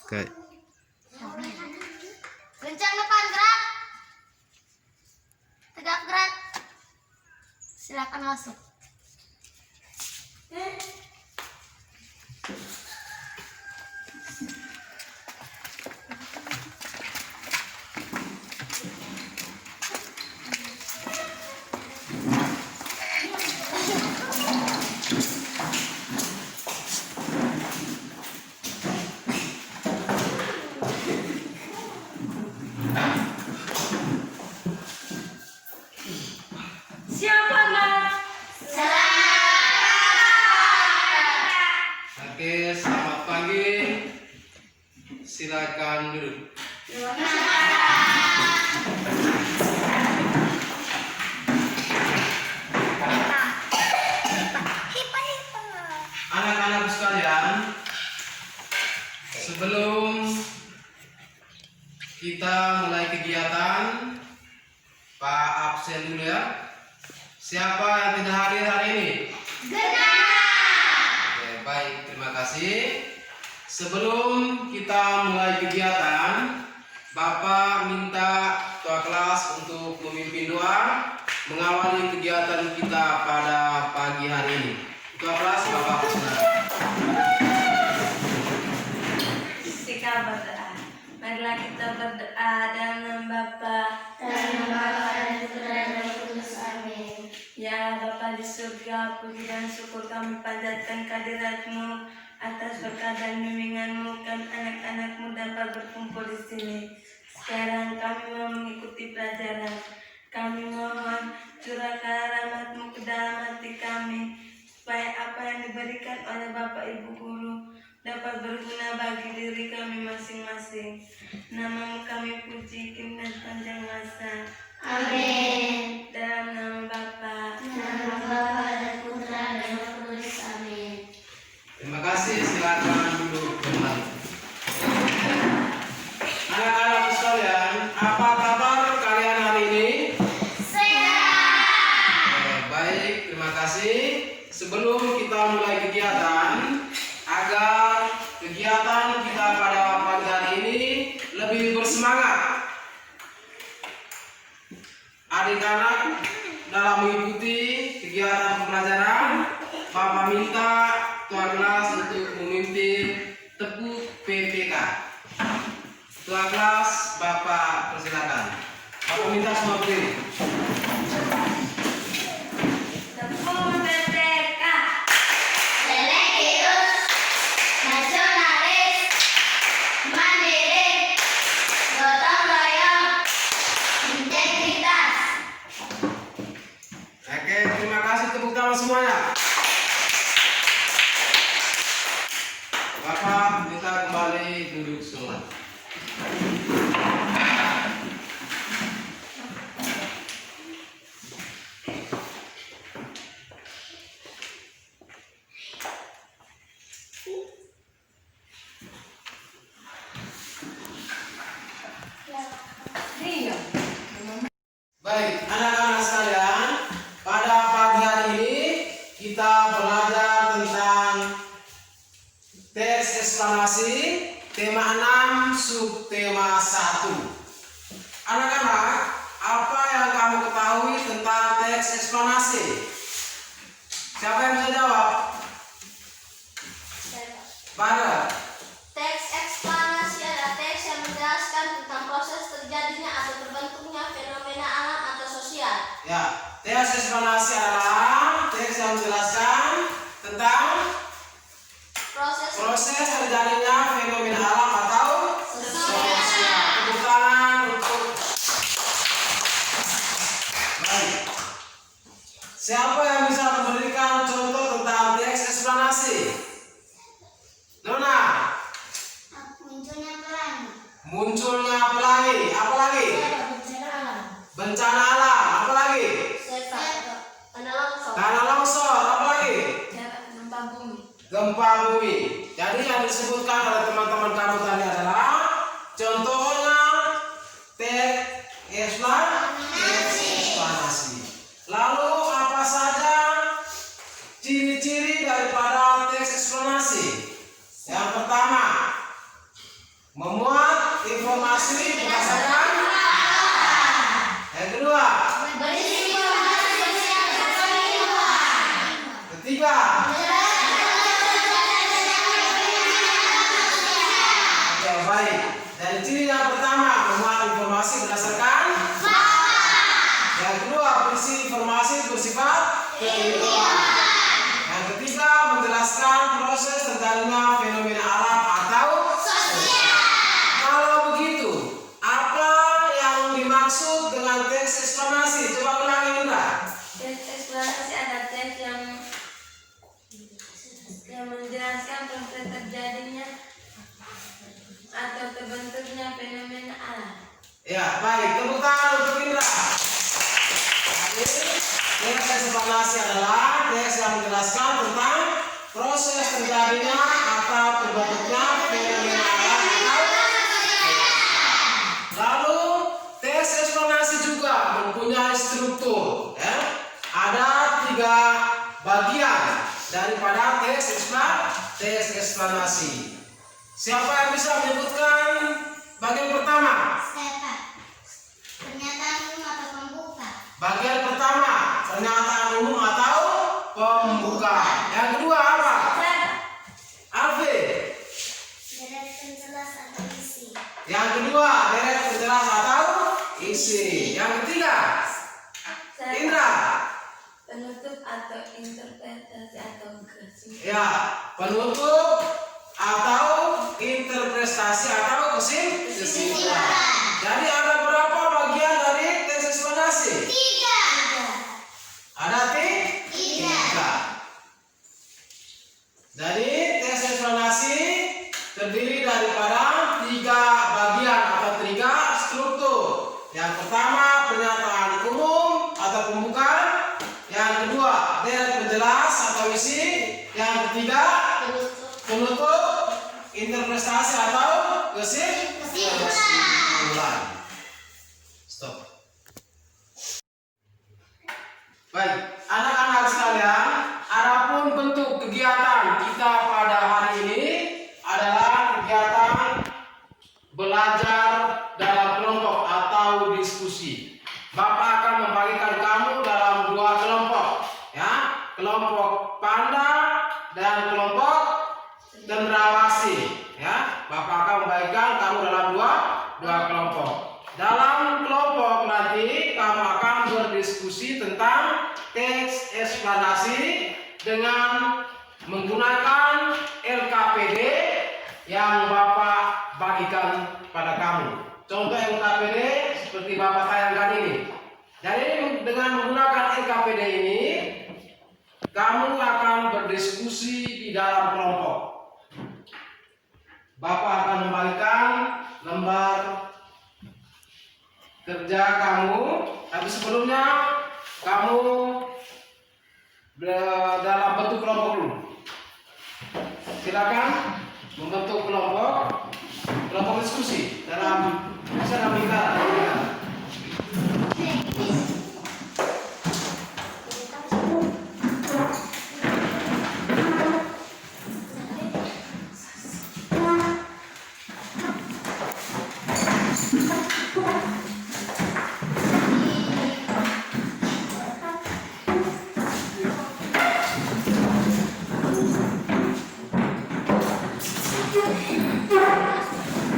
Oke. Kencang depan, gerak. Tegak gerak. Silakan masuk. Siapa nak? Oke, selamat pagi. Silakan duduk. Anak-anak sekalian, sebelum kita mulai kegiatan, Pak absen dulu ya. Siapa yang tidak hadir hari ini? Oke, baik, terima kasih. Sebelum kita mulai kegiatan, Bapak minta ketua kelas untuk memimpin doa mengawali kegiatan kita pada pagi hari ini. Ketua kelas, Bapak persilakan. Kita berdoa. Marilah kita berdoa dalam nama Bapa Dan Putra dan Roh Kudus. Amin. Ya Bapa di surga, puji dan syukur kami panjatkan kehadirat-Mu atas berkat dan bimbingan-Mu kan anak-anak-Mu dapat berkumpul di sini. Sekarang kami mau mengikuti pelajaran. Kami mohon curahkan rahmat-Mu ke dalam hati kami, supaya apa yang diberikan oleh Bapak Ibu Guru dapat berguna bagi diri kami masing-masing. Nama-Mu kami puji, kini dan panjang masa. Amin. Dalam nama Bapa. Nama Bapa dan Putra dan Roh Kudus. Amin. Terima kasih, silakan duduk kembali. Anak-anak sekalian, apa kabar kalian hari ini? Sehat. Baik, terima kasih. Sebelum kita mulai kegiatan, agar kegiatan kita pada pagi hari ini lebih bersemangat, adik-anak dalam mengikuti kegiatan pembelajaran, Bapak minta ketua kelas untuk memimpin tepuk PPK. Ketua kelas, Bapak persilakan. Bapak minta semua berdiri. Tepung PPK. Religius, nasionalis, mandiri, gotong royong, integritas. Oke, terima kasih, tepuk tangan semuanya. Bapak minta kembali duduk semua. Iya. Baik, anak-anak sekalian, pada pagi hari ini kita belajar tentang teks eksplanasi tema 6 subtema 1. Anak-anak, apa yang kamu ketahui tentang teks eksplanasi? Siapa yang bisa jawab? Pada Teks eksplanasi adalah teks yang menjelaskan tentang proses terjadinya atau terbentuknya fenomena alam atau sosial. ya, teks eksplanasi adalah teks yang menjelaskan tentang proses terjadinya fenomena alam atau sosial. Tepuk tangan untuk. Baik. Siapa yang bisa memberikan contoh tentang teks eksplanasi? Nona. Munculnya pelangi. Munculnya pelangi. Apa lagi? Bencana alam. Bencana alam. Apa lagi? Tanah longsor. Apa lagi? Gempa bumi. Gempa bumi. Jadi yang disebutkan oleh teman-teman kamu tadi adalah contohnya teks eksplanasi. Lalu apa saja ciri-ciri daripada teks eksplanasi? Yang pertama, informasi berdasarkan yang kedua. Ketiga. Oke, baik. Dari ciri yang pertama, memuat informasi berdasarkan yang kedua, berisi informasi bersifat keilmuan. Yang ketiga, menjelaskan proses terjadinya fenomena alam atau sosial. Kalau begitu, apa yang dimaksud dengan teks eksplanasi? Coba ulangi, Indra. Teks eksplorasi ada teks yang menjelaskan proses terjadinya atau terbentuknya fenomena alam. Ya, baik. Tepuk tangan untuk Indra. Teks eksplanasi adalah teks yang menjelaskan tentang proses terjadinya atau terbentuknya fenomena alam atau. Lalu teks eksplanasi juga mempunyai struktur. Ya. Ada 3 bagian daripada teks eksplanasi. Siapa yang bisa menyebutkan bagian pertama? Pernyataan umum atau pembuka. Bagian pertama, pernyataan umum atau pembuka. Yang kedua apa? Alfi. Deret penjelas atau isi. Yang kedua, deret penjelas atau isi. Yang ketiga, Indra. Penutup atau interpretasi atau kesimpulan. Ya, penutup atau interpretasi atau kesimpulan. Jadi ada berapa bagian dari teks eksplanasi? 3. Ada 3. Jadi teks eksplanasi terdiri daripada 3 bagian atau 3 struktur. Yang pertama, pernyataan umum atau pembuka. Yang kedua, deret penjelas atau isi. Yang ketiga, penutup, interpretasi atau kesimpulan. Stop. Baik, anak-anak sekalian, adapun bentuk kegiatan kita pada hari ini adalah kegiatan belajar dalam kelompok atau diskusi. Bapak akan membagikan kamu dalam 2 kelompok, ya, kelompok panda dan kelompok cendrawasih, ya. Bapak akan membagikan kamu dalam dua kelompok. Dalam kelompok nanti kamu akan berdiskusi tentang teks eksplanasi dengan menggunakan LKPD yang Bapak bagikan pada kamu. Contoh LKPD seperti Bapak tayangkan ini. Jadi dengan menggunakan LKPD ini, kamu akan berdiskusi di dalam kelompok. Bapak akan membagikan lembar kerja kamu, tapi sebelumnya kamu dalam bentuk kelompok dulu. Silakan membentuk kelompok diskusi dalam lingkaran.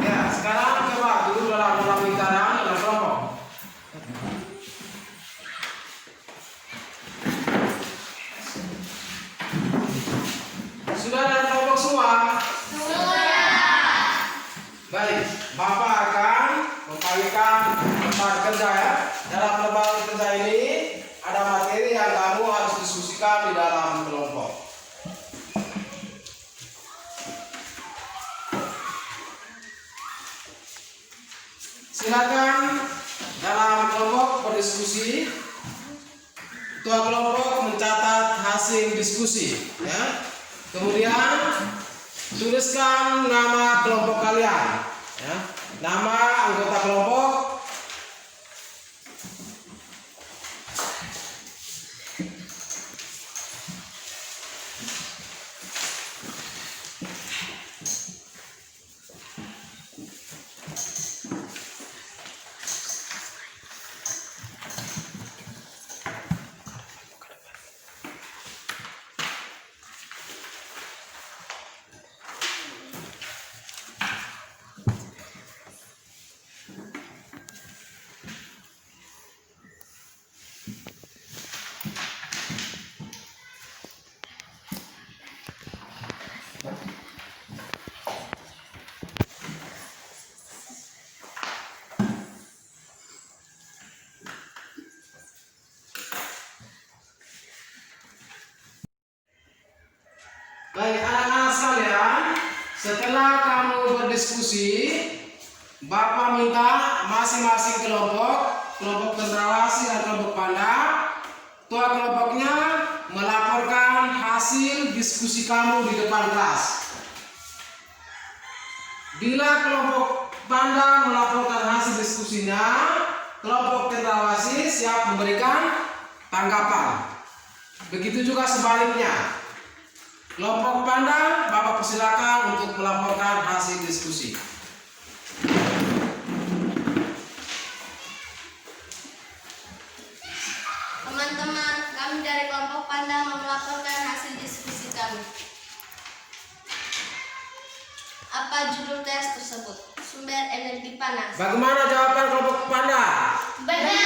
Ya, sekarang coba dulu dalam lingkaran dalam kelompok. Sudah dalam kelompok semua? Baik, Bapak akan membagikan lembar kerja, ya. Dalam lembar kerja ini ada materi yang kamu harus diskusikan di dalam kelompok. Silakan dalam kelompok berdiskusi. Ketua kelompok mencatat hasil diskusi, ya. Kemudian tuliskan nama kelompok kalian, ya. Nama anggota kelompok, Baik, anak-anak sekalian, setelah kamu berdiskusi, Bapak minta masing-masing kelompok cendrawasih dan kelompok panda, ketua kelompoknya melaporkan hasil diskusi kamu di depan kelas. Bila kelompok panda melaporkan hasil diskusinya, kelompok cendrawasih siap memberikan tanggapan. Begitu juga sebaliknya. Kelompok panda, Bapak persilakan untuk melaporkan hasil diskusi. Teman-teman, kami dari kelompok panda mau melaporkan hasil diskusi kami. Apa judul tes tersebut? Sumber energi panas. Bagaimana jawaban kelompok panda? Benar.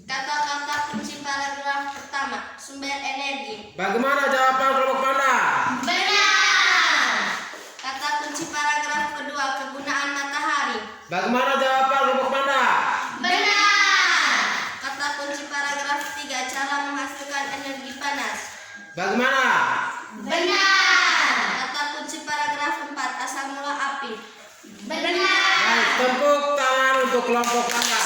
Kata-kata kunci paragraf pertama, sumber energi. Bagaimana jawaban kelompok panda? Benar. Kata kunci paragraf kedua, kegunaan matahari. Bagaimana jawaban kelompok panda? Benar. Kata kunci paragraf ketiga, cara menghasilkan energi panas. Bagaimana? Benar. Kata kunci paragraf 4, asal mula api. Benar. Baik, tepuk tangan untuk kelompok panda.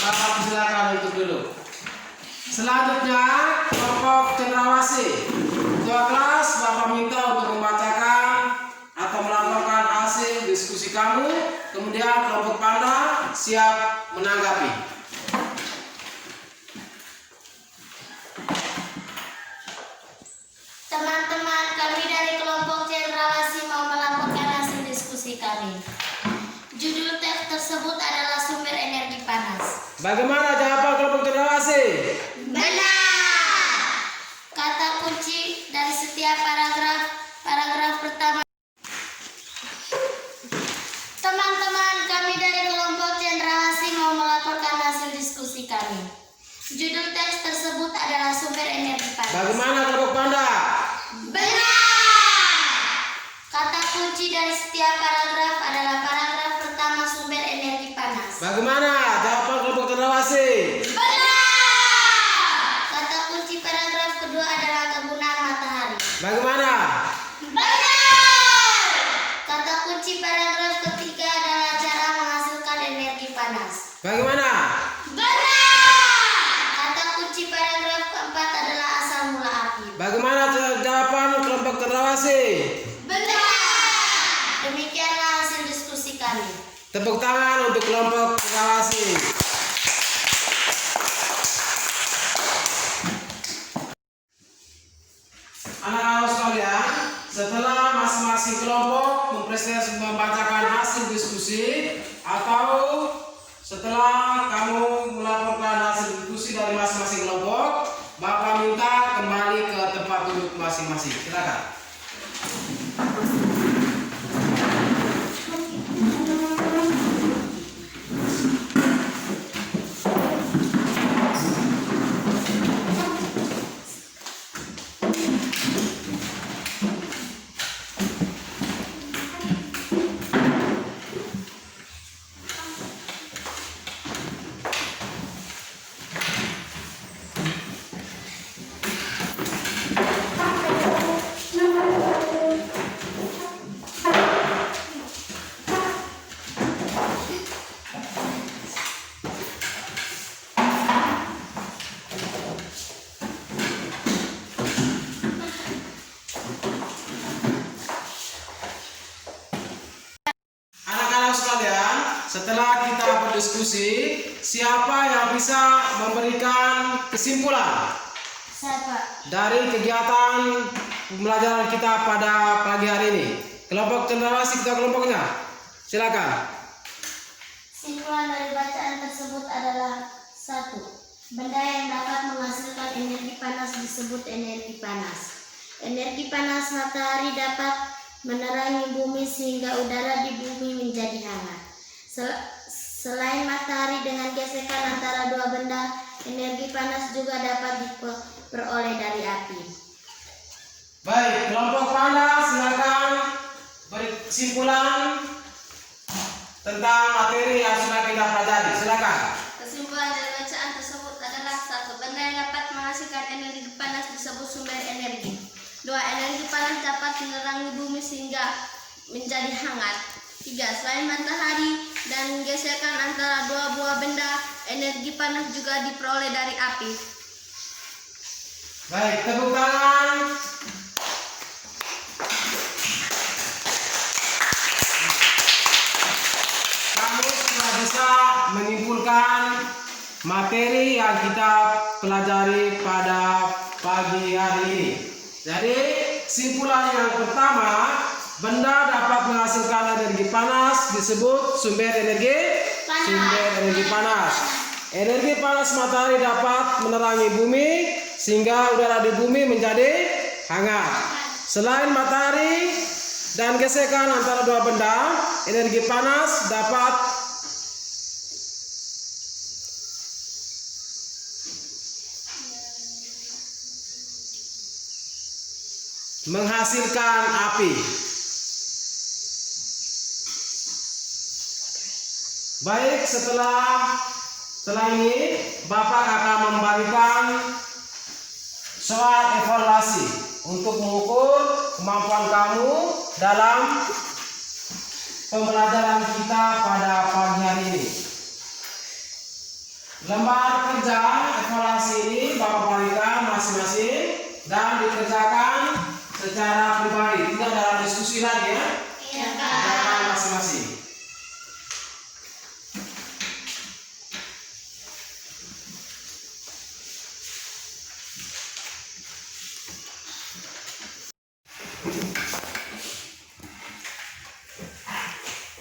Bapak silakan untuk duduk. Selanjutnya kelompok cendrawasih. Ketua kelas, Bapak minta untuk membacakan atau melaporkan hasil diskusi kamu. Kemudian kelompok panda siap menanggapi. Teman-teman, kami dari kelompok cendrawasih mau melaporkan hasil diskusi kami. Judul teks tersebut adalah sumber energi panas. Bagaimana jawaban kelompok cendrawasih? Benar. Kata kunci dari setiap paragraf pertama. Teman-teman, kami dari kelompok cendrawasih mau melaporkan hasil diskusi kami. Judul teks tersebut adalah sumber energi panas. Bagaimana kelompok panda? Benar. Kata kunci dari setiap paragraf adalah paragraf pertama, sumber energi panas. Bagaimana jawaban kelompok cendrawasih? Benar. Kata kunci paragraf kedua adalah kegunaan matahari. Bagaimana? Benar. Kata kunci paragraf ketiga adalah cara menghasilkan energi panas. Bagaimana? Benar. Kata kunci paragraf keempat adalah asal mula api. Bagaimana jawaban kelompok cendrawasih? Benar. Demikianlah hasil diskusi kami. Tepuk tangan untuk kelompok cendrawasih. Anak-anak sekalian, setelah masing-masing kelompok membacakan hasil diskusi atau setelah kamu melaporkan hasil diskusi dari masing-masing kelompok, Bapak minta kembali ke tempat duduk masing-masing. Silakan. Setelah kita berdiskusi, siapa yang bisa memberikan kesimpulan Siapa? dari kegiatan pembelajaran kita pada pagi hari ini? Kelompok cendrawasih, kita kelompoknya. Silakan. Kesimpulan dari bacaan tersebut adalah 1. Benda yang dapat menghasilkan energi panas disebut energi panas. Energi panas matahari dapat menerangi bumi sehingga udara di bumi menjadi hangat. Selain matahari dengan gesekan antara dua benda, energi panas juga dapat diperoleh dari api. Baik, kelompok panda silakan beri kesimpulan tentang materi yang sudah kita pelajari. Silakan. Kesimpulan dari bacaan tersebut adalah 1. Benda yang dapat panas disebut sumber energi. 2. Energi panas dapat menerangi bumi sehingga menjadi hangat. 3. Selain matahari dan gesekan antara dua buah benda, energi panas juga diperoleh dari api. Baik, tepuk tangan. Kamu sudah bisa menyimpulkan materi yang kita pelajari pada pagi hari ini. Jadi, simpulan yang pertama, benda dapat menghasilkan energi panas disebut sumber energi panas. Energi panas matahari dapat menerangi bumi sehingga udara di bumi menjadi hangat. Selain matahari dan gesekan antara dua benda, energi panas dapat menghasilkan api. Baik, setelah ini Bapak akan membagikan soal evaluasi untuk mengukur kemampuan kamu dalam pembelajaran kita pada pagi hari ini. Lembar kerja evaluasi ini Bapak bagikan masing-masing dan dikerjakan secara pribadi, tidak dalam diskusi lagi ya. Iya, Kak. Kerjakan masing-masing.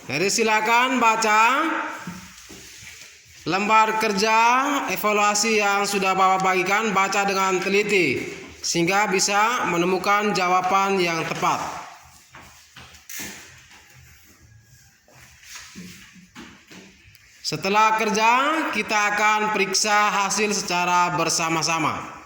Jadi silakan baca lembar kerja evaluasi yang sudah Bapak bagikan, baca dengan teliti sehingga bisa menemukan jawaban yang tepat. Setelah kerja, kita akan periksa hasil secara bersama-sama.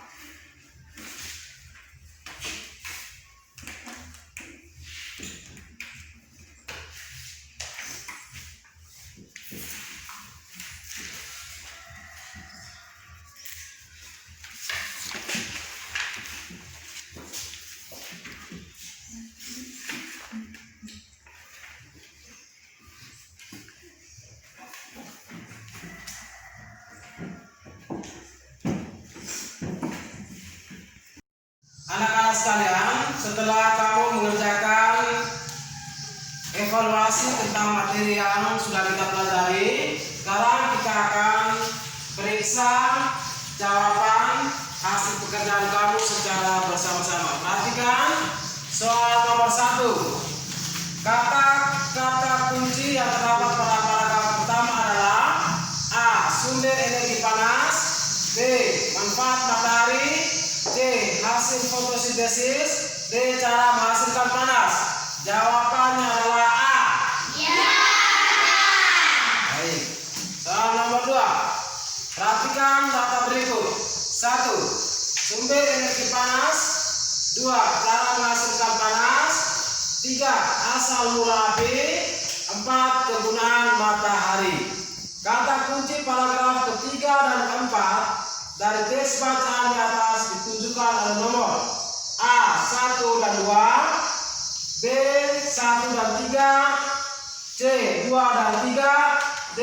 Anak-anak sekalian, setelah kamu mengerjakan evaluasi tentang materi yang sudah kita pelajari, sekarang kita akan periksa jawaban hasil pekerjaan kamu secara bersama-sama. Perhatikan soal nomor 1. Kata-kata kunci yang terdapat pada paragraf pertama adalah A. Sumber energi panas, B. Manfaat matahari, C. Hasil fotosintesis, D. Cara menghasilkan panas. Jawabannya adalah A. Ya. Baik. Soal nomor 2. Perhatikan data berikut. 1. Sumber energi panas. 2. Cara menghasilkan panas. 3. Asal mula api. 4. Kegunaan matahari. Kata kunci paragraf ketiga dan keempat dari teks bacaan di atas ditunjukkan oleh nomor A 1 dan 2, B 1 dan 3, C 2 dan 3, D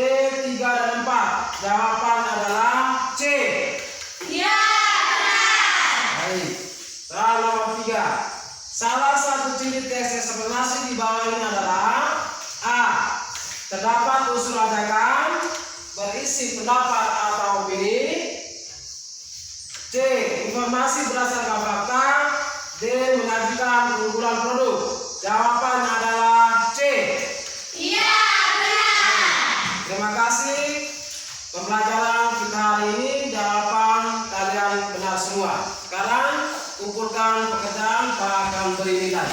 3 dan 4. Jawaban adalah C. Ya. Baik. Soal nomor 3. Salah satu ciri teks eksplanasi di bawah ini adalah A. Terdapat unsur ajakan berisi pendapat atau opini. C. Informasi berdasarkan fakta. D. Menyajikan keunggulan produk. Jawabannya adalah C. Iya, benar. Terima kasih. Pembelajaran kita hari ini jawaban kalian benar semua. Sekarang kumpulkan pekerjaan, Pak akan beri nilai.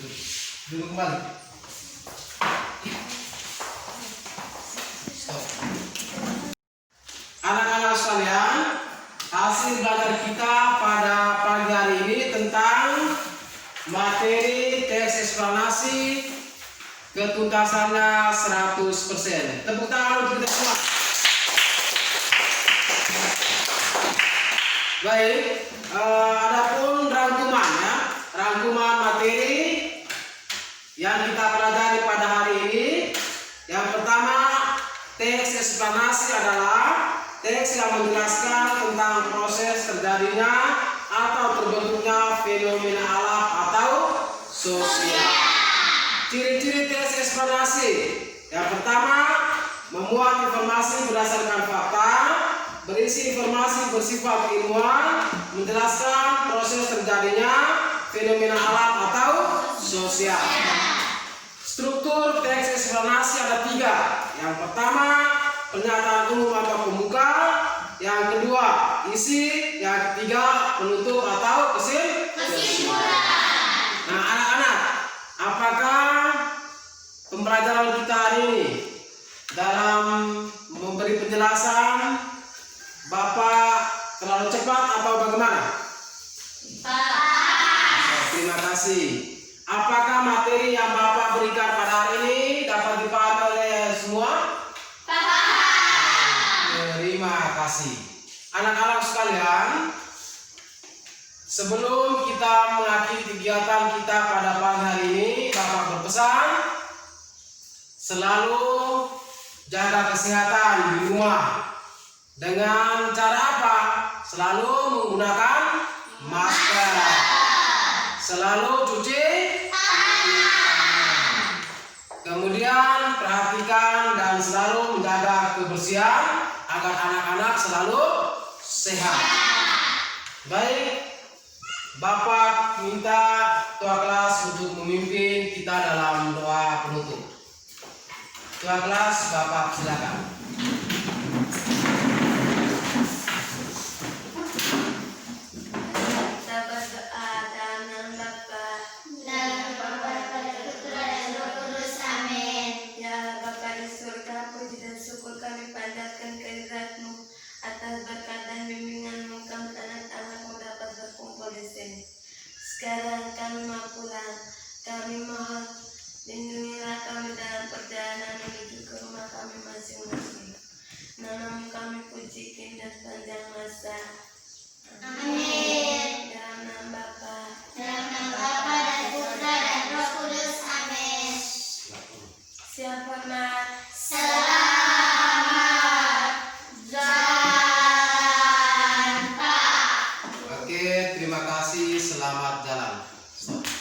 Duduk kembali. Stop. Anak-anak sekalian, hasil belajar kita pada pagi hari ini tentang materi teks eksplanasi ketuntasannya 100%. Tepuk tangan untuk kita semua. Baik, adapun rangkuman ya, rangkuman materi yang kita pelajari pada hari ini. Yang pertama, teks eksplanasi adalah teks yang menjelaskan tentang proses terjadinya atau terbentuknya fenomena alam atau sosial. Ciri-ciri teks eksplanasi. Yang pertama, memuat informasi berdasarkan fakta, berisi informasi bersifat ilmuwan, menjelaskan proses terjadinya fenomena alam atau sosial. Struktur teks eksplanasi ada 3. Yang pertama, pernyataan umum atau pembuka. Yang kedua, isi. Yang ketiga, penutup atau kesimpulan. Nah, anak-anak, apakah pembelajaran kita hari ini dalam memberi penjelasan Bapak terlalu cepat atau bagaimana? Terima kasih. Apakah materi yang Bapak berikan pada hari ini dapat dipahami oleh semua? Terima kasih. Anak-anak sekalian, sebelum kita mengakhiri kegiatan kita pada pagi hari ini, Bapak berpesan selalu jaga kesehatan di rumah. Dengan cara apa? Selalu menggunakan masker. Selalu cuci tangan. Kemudian perhatikan dan selalu menjaga kebersihan agar anak-anak selalu sehat. Baik, Bapak minta Ketua kelas untuk memimpin kita dalam doa penutup. Ketua kelas, Bapak silakan. Kita berdoa dalam nama Bapa ya Bapa di surga, puji dan syukur kami panjatkan kehadirat-Mu atas berkat dan bimbingan-Mu kami anak-anak-Mu dapat berkumpul di sini. Sekarang kami mau pulang, kami mohon lindungilah kami dalam perjalanan menuju ke rumah kami masing-masing. Nama-Mu kami puji kini dan sepanjang masa. Amin. Dalam nama Bapa Dalam nama Bapa dan Putra dan Roh Kudus. Amin. Siap hormat. Selamat jalan, Pak. Oke, terima kasih. Selamat jalan. Stop.